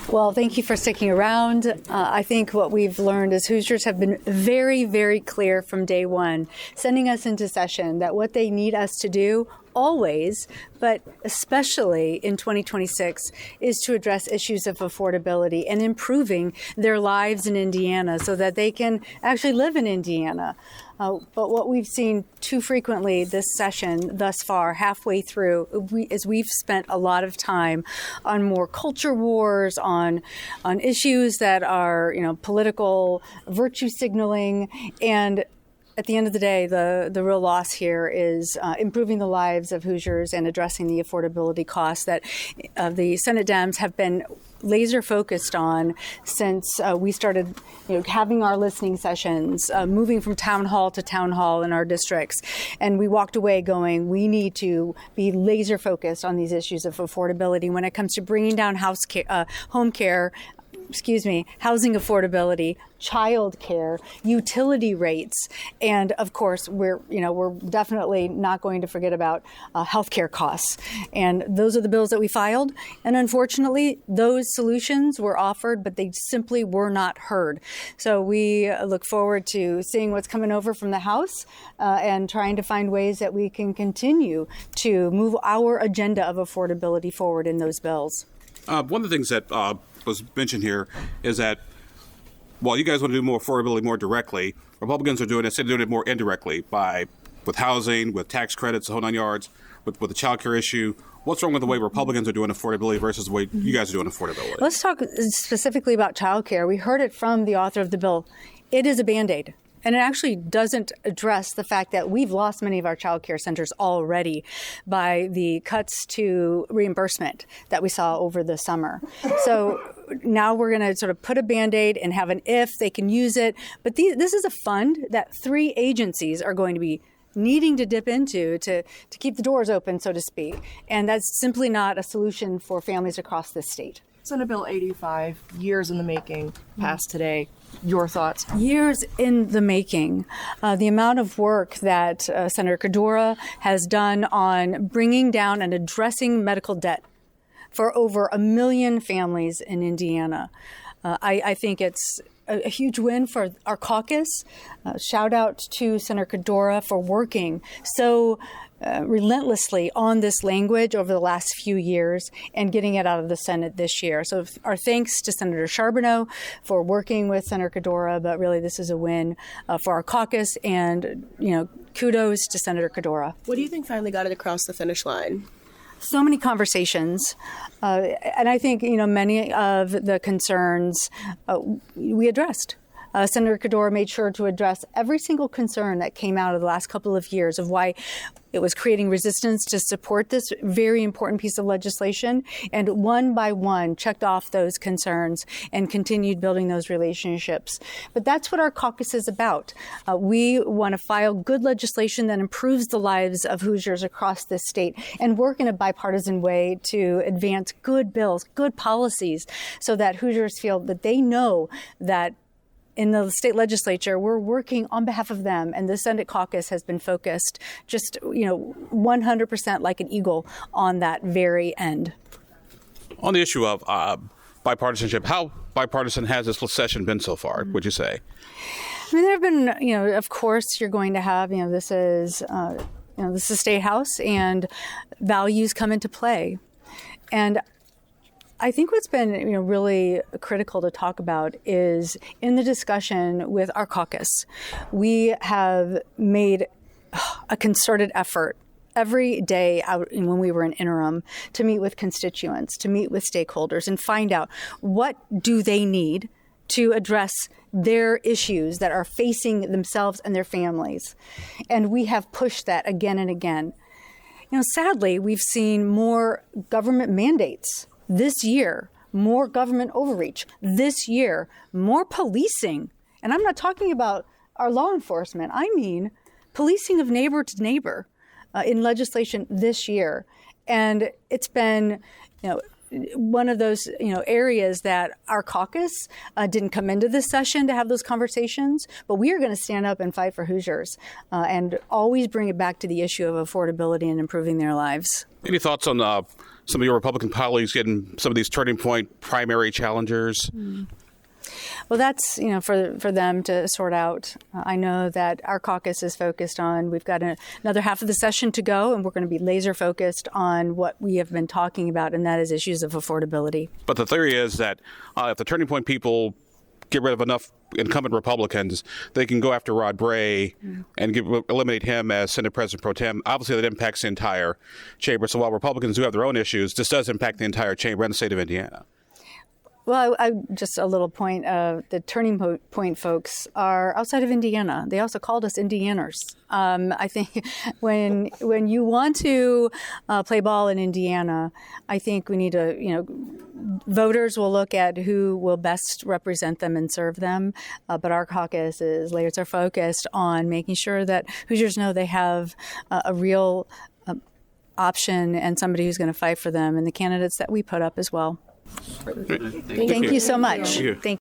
Well, thank you for sticking around. I think what we've learned is Hoosiers have been very, very clear from day one, sending us into session that what they need us to do always, but especially in 2026, is to address issues of affordability and improving their lives in Indiana so that they can actually live in Indiana. But what we've seen too frequently this session thus far, halfway through, is we've spent a lot of time on more culture wars, on issues that are, political virtue signaling, and at the end of the day, the real loss here is improving the lives of Hoosiers and addressing the affordability costs that the Senate Dems have been laser focused on since we started having our listening sessions, moving from town hall to town hall in our districts. And we walked away going, we need to be laser focused on these issues of affordability when it comes to bringing down housing affordability, child care, utility rates, and of course, we're definitely not going to forget about healthcare costs. And those are the bills that we filed. And unfortunately, those solutions were offered, but they simply were not heard. So we look forward to seeing what's coming over from the House and trying to find ways that we can continue to move our agenda of affordability forward in those bills. One of the things that was mentioned here is that while you guys want to do more affordability more directly, Republicans are doing it more indirectly with housing, with tax credits, the whole 9 yards, with the child care issue. What's wrong with the way Republicans are doing affordability versus the way you guys are doing affordability? Let's talk specifically about child care. We heard it from the author of the bill. It is a Band-Aid. And it actually doesn't address the fact that we've lost many of our child care centers already by the cuts to reimbursement that we saw over the summer. So now we're going to sort of put a Band-Aid and have an if they can use it. But this is a fund that 3 agencies are going to be needing to dip into to keep the doors open, so to speak. And that's simply not a solution for families across this state. Senate Bill 85, years in the making, passed today. Your thoughts? Years in the making. The amount of work that Senator Cadora has done on bringing down and addressing medical debt for over 1 million families in Indiana. I think it's a huge win for our caucus. Shout out to Senator Cadora for working so relentlessly on this language over the last few years and getting it out of the Senate this year. So our thanks to Senator Charbonneau for working with Senator Cadora, but really this is a win for our caucus, and kudos to Senator Cadora. What do you think finally got it across the finish line? So many conversations, and I think many of the concerns we addressed. Senator Cadora made sure to address every single concern that came out of the last couple of years of why it was creating resistance to support this very important piece of legislation, and one by one checked off those concerns and continued building those relationships. But that's what our caucus is about. We want to file good legislation that improves the lives of Hoosiers across this state and work in a bipartisan way to advance good bills, good policies, so that Hoosiers feel that they know that in the state legislature, we're working on behalf of them, and the Senate caucus has been focused just, 100% like an eagle on that very end. On the issue of bipartisanship, how bipartisan has this session been so far, would you say? I mean, there have been, of course, you're going to have, this is Statehouse, and values come into play. And I think what's been really critical to talk about is in the discussion with our caucus, we have made a concerted effort every day out when we were in interim to meet with constituents, to meet with stakeholders and find out what do they need to address their issues that are facing themselves and their families. And we have pushed that again and again. Sadly, we've seen more government mandates this year, more government overreach. This year, more policing. And I'm not talking about our law enforcement. I mean policing of neighbor to neighbor in legislation this year. And it's been, one of those, areas that our caucus didn't come into this session to have those conversations, but we are going to stand up and fight for Hoosiers and always bring it back to the issue of affordability and improving their lives. Any thoughts on some of your Republican colleagues getting some of these turning point primary challengers? Well, that's, for them to sort out. I know that our caucus is focused on, we've got another half of the session to go, and we're going to be laser focused on what we have been talking about, and that is issues of affordability. But the theory is that if the turning point people get rid of enough incumbent Republicans, they can go after Rod Bray and eliminate him as Senate President pro tem. Obviously, that impacts the entire chamber. So while Republicans do have their own issues, this does impact the entire chamber and the state of Indiana. Well, just a little point. The turning point folks are outside of Indiana. They also called us Indianers. I think when you want to play ball in Indiana, I think we need to, voters will look at who will best represent them and serve them. But our caucus leaders are focused on making sure that Hoosiers know they have a real option and somebody who's going to fight for them, and the candidates that we put up as well. Thank you so much. Thank you.